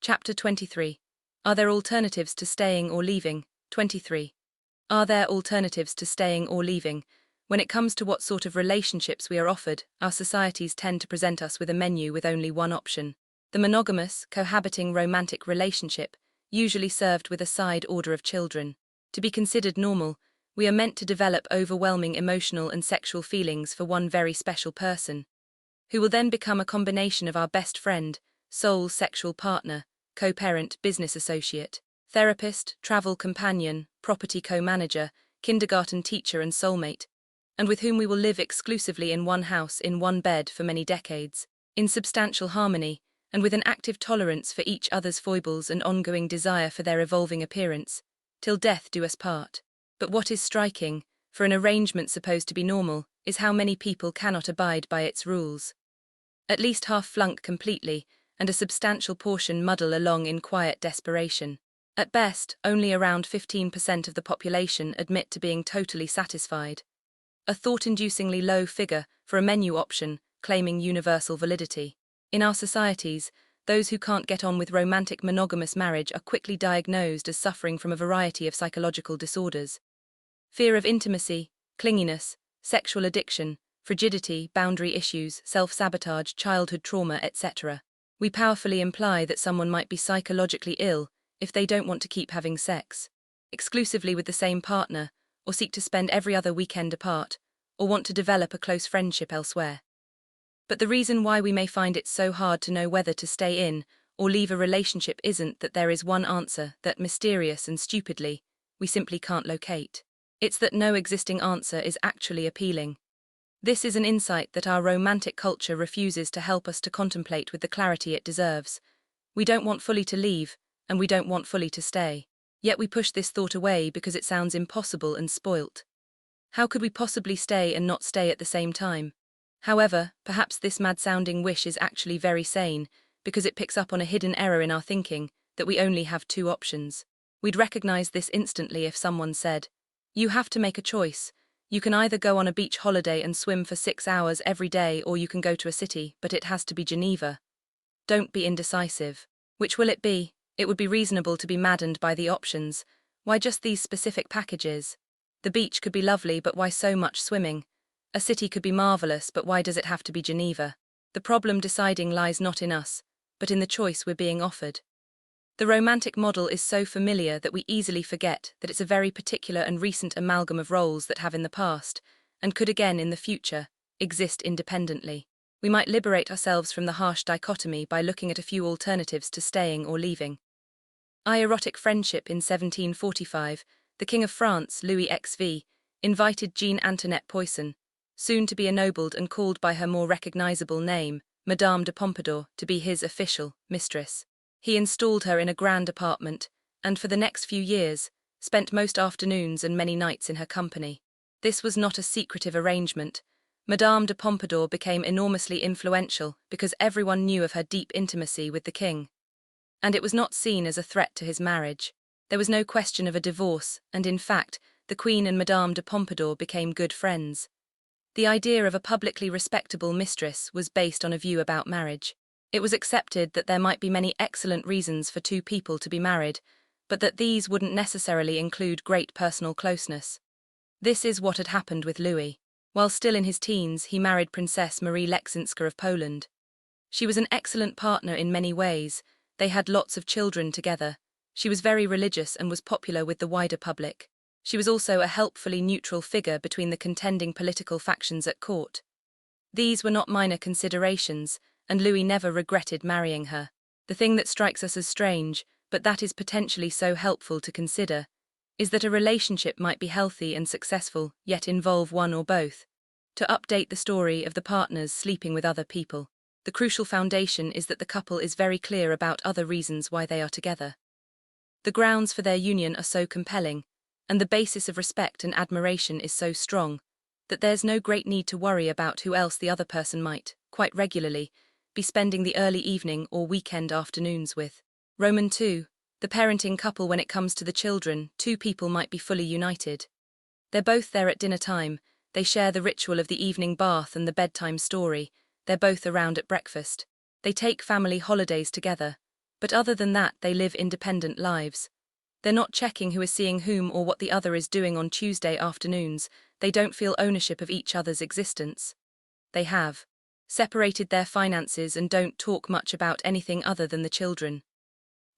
Chapter 23. Are there alternatives to staying or leaving? 23. Are there alternatives to staying or leaving? When it comes to what sort of relationships we are offered, our societies tend to present us with a menu with only one option. The monogamous, cohabiting romantic relationship, usually served with a side order of children. To be considered normal, we are meant to develop overwhelming emotional and sexual feelings for one very special person, who will then become a combination of our best friend, soul sexual partner, co-parent, business associate, therapist, travel companion, property co-manager, kindergarten teacher and soulmate, and with whom we will live exclusively in one house, in one bed for many decades, in substantial harmony, and with an active tolerance for each other's foibles and ongoing desire for their evolving appearance, till death do us part. But what is striking, for an arrangement supposed to be normal, is how many people cannot abide by its rules. At least half flunk completely, and a substantial portion muddle along in quiet desperation. At best, only around 15% of the population admit to being totally satisfied. A thought-inducingly low figure for a menu option claiming universal validity. In our societies, those who can't get on with romantic monogamous marriage are quickly diagnosed as suffering from a variety of psychological disorders. Fear of intimacy, clinginess, sexual addiction, frigidity, boundary issues, self-sabotage, childhood trauma, etc. We powerfully imply that someone might be psychologically ill if they don't want to keep having sex exclusively with the same partner, or seek to spend every other weekend apart, or want to develop a close friendship elsewhere. But the reason why we may find it so hard to know whether to stay in or leave a relationship isn't that there is one answer that, mysterious and stupidly, we simply can't locate. It's that no existing answer is actually appealing. This is an insight that our romantic culture refuses to help us to contemplate with the clarity it deserves. We don't want fully to leave, and we don't want fully to stay. Yet we push this thought away because it sounds impossible and spoilt. How could we possibly stay and not stay at the same time? However, perhaps this mad-sounding wish is actually very sane, because it picks up on a hidden error in our thinking, that we only have two options. We'd recognize this instantly if someone said, "You have to make a choice. You can either go on a beach holiday and swim for 6 hours every day, or you can go to a city, but it has to be Geneva. Don't be indecisive. Which will it be?" It would be reasonable to be maddened by the options. Why just these specific packages? The beach could be lovely, but why so much swimming? A city could be marvelous, but why does it have to be Geneva? The problem deciding lies not in us, but in the choice we're being offered. The romantic model is so familiar that we easily forget that it's a very particular and recent amalgam of roles that have in the past, and could again in the future, exist independently. We might liberate ourselves from the harsh dichotomy by looking at a few alternatives to staying or leaving. Erotic friendship. In 1745, the King of France, Louis XV, invited Jean Antoinette Poisson, soon to be ennobled and called by her more recognizable name, Madame de Pompadour, to be his official mistress. He installed her in a grand apartment, and for the next few years, spent most afternoons and many nights in her company. This was not a secretive arrangement. Madame de Pompadour became enormously influential because everyone knew of her deep intimacy with the king. And it was not seen as a threat to his marriage. There was no question of a divorce, and in fact, the Queen and Madame de Pompadour became good friends. The idea of a publicly respectable mistress was based on a view about marriage. It was accepted that there might be many excellent reasons for two people to be married, but that these wouldn't necessarily include great personal closeness. This is what had happened with Louis. While still in his teens, he married Princess Marie Leczinska of Poland. She was an excellent partner in many ways. They had lots of children together. She was very religious and was popular with the wider public. She was also a helpfully neutral figure between the contending political factions at court. These were not minor considerations, and Louis never regretted marrying her. The thing that strikes us as strange, but that is potentially so helpful to consider, is that a relationship might be healthy and successful, yet involve one or both. To update the story of the partners sleeping with other people, the crucial foundation is that the couple is very clear about other reasons why they are together. The grounds for their union are so compelling, and the basis of respect and admiration is so strong, that there's no great need to worry about who else the other person might, quite regularly, be spending the early evening or weekend afternoons with. Roman 2. The parenting couple. When it comes to the children, two people might be fully united. They're both there at dinner time, they share the ritual of the evening bath and the bedtime story, they're both around at breakfast. They take family holidays together. But other than that, they live independent lives. They're not checking who is seeing whom or what the other is doing on Tuesday afternoons. They don't feel ownership of each other's existence. They have separated their finances and don't talk much about anything other than the children.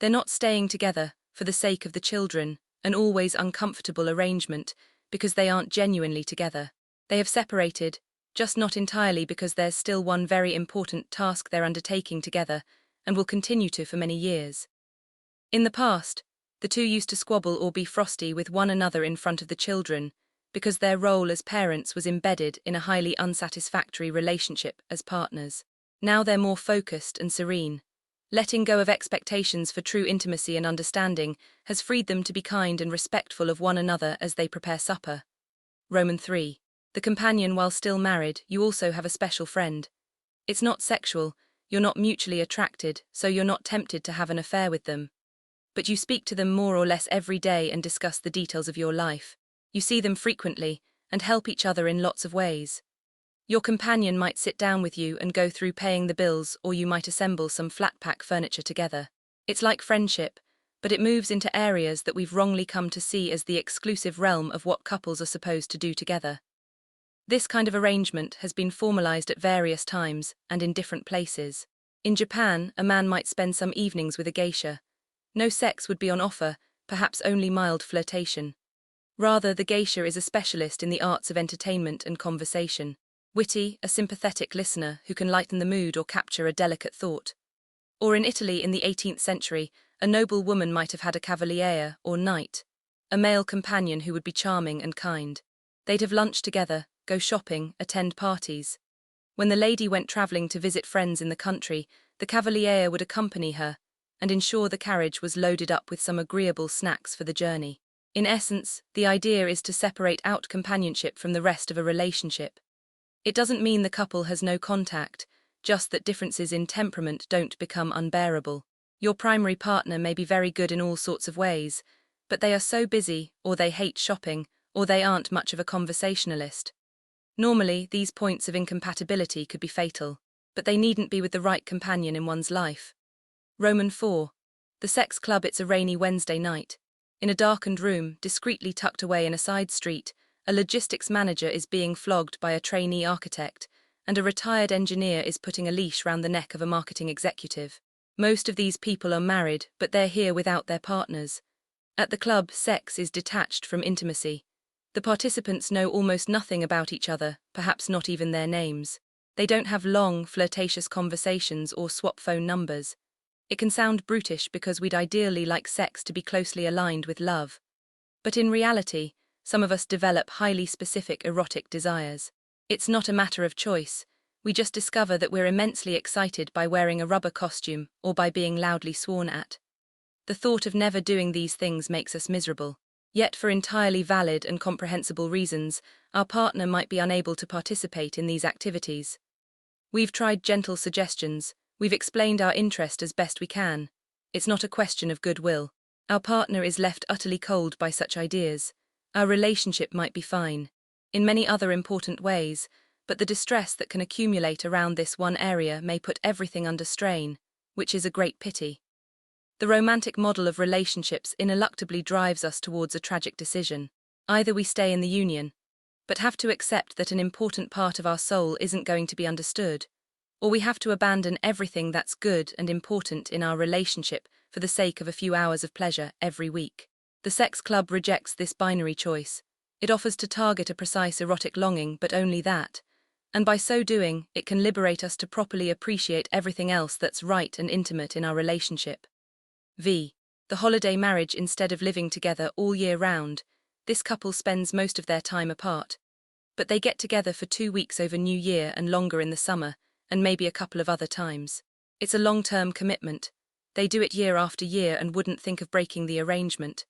They're not staying together for the sake of the children, an always uncomfortable arrangement, because they aren't genuinely together. They have separated, just not entirely, because there's still one very important task they're undertaking together, and will continue to for many years. In the past, the two used to squabble or be frosty with one another in front of the children, because their role as parents was embedded in a highly unsatisfactory relationship as partners. Now they're more focused and serene. Letting go of expectations for true intimacy and understanding has freed them to be kind and respectful of one another as they prepare supper. Roman 3. The companion. While still married, you also have a special friend. It's not sexual, you're not mutually attracted, so you're not tempted to have an affair with them. But you speak to them more or less every day and discuss the details of your life. You see them frequently and help each other in lots of ways. Your companion might sit down with you and go through paying the bills, or you might assemble some flat-pack furniture together. It's like friendship, but it moves into areas that we've wrongly come to see as the exclusive realm of what couples are supposed to do together. This kind of arrangement has been formalized at various times and in different places. In Japan, a man might spend some evenings with a geisha. No sex would be on offer, perhaps only mild flirtation. Rather, the geisha is a specialist in the arts of entertainment and conversation. Witty, a sympathetic listener who can lighten the mood or capture a delicate thought. Or in Italy in the 18th century, a noble woman might have had a cavaliere or knight, a male companion who would be charming and kind. They'd have lunch together, go shopping, attend parties. When the lady went travelling to visit friends in the country, the cavaliere would accompany her and ensure the carriage was loaded up with some agreeable snacks for the journey. In essence, the idea is to separate out companionship from the rest of a relationship. It doesn't mean the couple has no contact, just that differences in temperament don't become unbearable. Your primary partner may be very good in all sorts of ways, but they are so busy, or they hate shopping, or they aren't much of a conversationalist. Normally, these points of incompatibility could be fatal, but they needn't be with the right companion in one's life. Roman 4. The sex club. It's a rainy Wednesday night. In a darkened room, discreetly tucked away in a side street, a logistics manager is being flogged by a trainee architect, and a retired engineer is putting a leash round the neck of a marketing executive. Most of these people are married, but they're here without their partners. At the club, sex is detached from intimacy. The participants know almost nothing about each other, perhaps not even their names. They don't have long, flirtatious conversations or swap phone numbers. It can sound brutish because we'd ideally like sex to be closely aligned with love. But in reality, some of us develop highly specific erotic desires. It's not a matter of choice. We just discover that we're immensely excited by wearing a rubber costume or by being loudly sworn at. The thought of never doing these things makes us miserable. Yet for entirely valid and comprehensible reasons, our partner might be unable to participate in these activities. We've tried gentle suggestions. We've explained our interest as best we can. It's not a question of goodwill. Our partner is left utterly cold by such ideas. Our relationship might be fine in many other important ways, but the distress that can accumulate around this one area may put everything under strain, which is a great pity. The romantic model of relationships ineluctably drives us towards a tragic decision. Either we stay in the union, but have to accept that an important part of our soul isn't going to be understood, or we have to abandon everything that's good and important in our relationship for the sake of a few hours of pleasure every week. The sex club rejects this binary choice. It offers to target a precise erotic longing, but only that. And by so doing, it can liberate us to properly appreciate everything else that's right and intimate in our relationship. V. The holiday marriage. Instead of living together all year round, this couple spends most of their time apart. But they get together for 2 weeks over New Year and longer in the summer, and maybe a couple of other times. It's a long-term commitment. They do it year after year and wouldn't think of breaking the arrangement.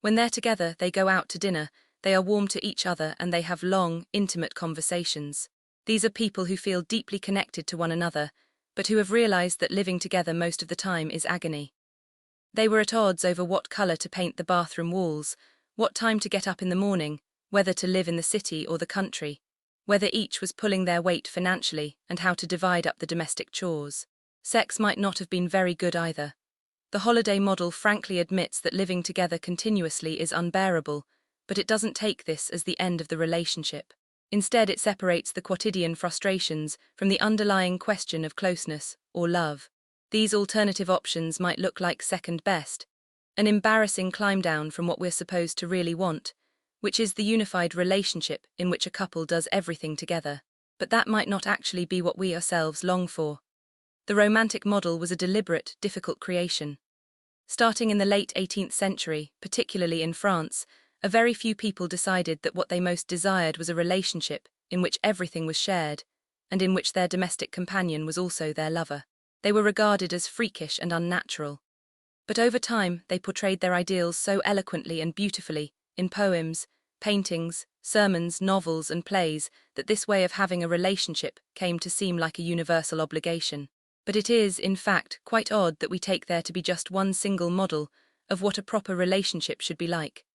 When they're together, they go out to dinner, they are warm to each other, and they have long, intimate conversations. These are people who feel deeply connected to one another, but who have realized that living together most of the time is agony. They were at odds over what color to paint the bathroom walls, what time to get up in the morning, whether to live in the city or the country, whether each was pulling their weight financially, and how to divide up the domestic chores. Sex might not have been very good either. The holiday model frankly admits that living together continuously is unbearable, but it doesn't take this as the end of the relationship. Instead, it separates the quotidian frustrations from the underlying question of closeness or love. These alternative options might look like second best, an embarrassing climb down from what we're supposed to really want, which is the unified relationship in which a couple does everything together. But that might not actually be what we ourselves long for. The romantic model was a deliberate, difficult creation. Starting in the late 18th century, particularly in France, a very few people decided that what they most desired was a relationship in which everything was shared, and in which their domestic companion was also their lover. They were regarded as freakish and unnatural. But over time, they portrayed their ideals so eloquently and beautifully, in poems, paintings, sermons, novels, and plays, that this way of having a relationship came to seem like a universal obligation. But it is, in fact, quite odd that we take there to be just one single model of what a proper relationship should be like.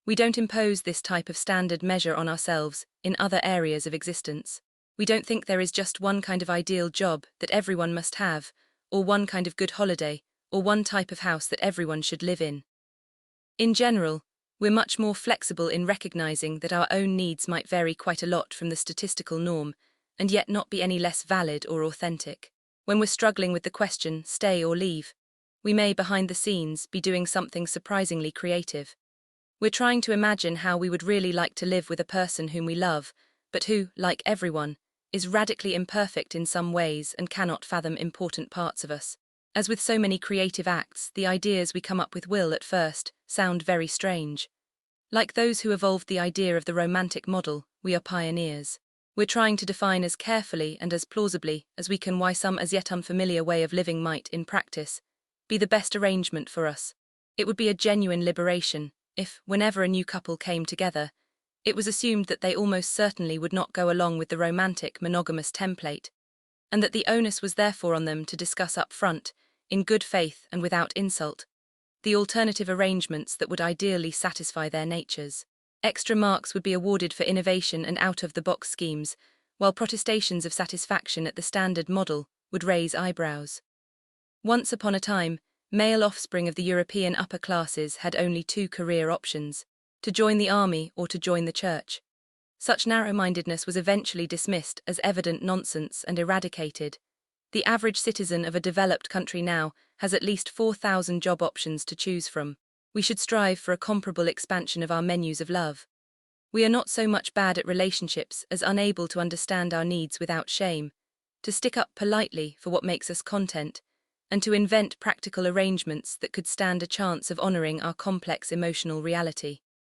We don't impose this type of standard measure on ourselves in other areas of existence. We don't think there is just one kind of ideal job that everyone must have, or one kind of good holiday, or one type of house that everyone should live in. In general, we're much more flexible in recognizing that our own needs might vary quite a lot from the statistical norm, and yet not be any less valid or authentic. When we're struggling with the question, stay or leave, we may, behind the scenes, be doing something surprisingly creative. We're trying to imagine how we would really like to live with a person whom we love, but who, like everyone, is radically imperfect in some ways and cannot fathom important parts of us. As with so many creative acts, the ideas we come up with will, at first, sound very strange. Like those who evolved the idea of the romantic model, we are pioneers. We're trying to define as carefully and as plausibly as we can why some as yet unfamiliar way of living might, in practice, be the best arrangement for us. It would be a genuine liberation if, whenever a new couple came together, it was assumed that they almost certainly would not go along with the romantic monogamous template, and that the onus was therefore on them to discuss up front, in good faith and without insult, the alternative arrangements that would ideally satisfy their natures. Extra marks would be awarded for innovation and out-of-the-box schemes, while protestations of satisfaction at the standard model would raise eyebrows. Once upon a time, male offspring of the European upper classes had only two career options: to join the army or to join the church. Such narrow-mindedness was eventually dismissed as evident nonsense and eradicated. The average citizen of a developed country now has at least 4,000 job options to choose from. We should strive for a comparable expansion of our menus of love. We are not so much bad at relationships as unable to understand our needs without shame, to stick up politely for what makes us content, and to invent practical arrangements that could stand a chance of honoring our complex emotional reality.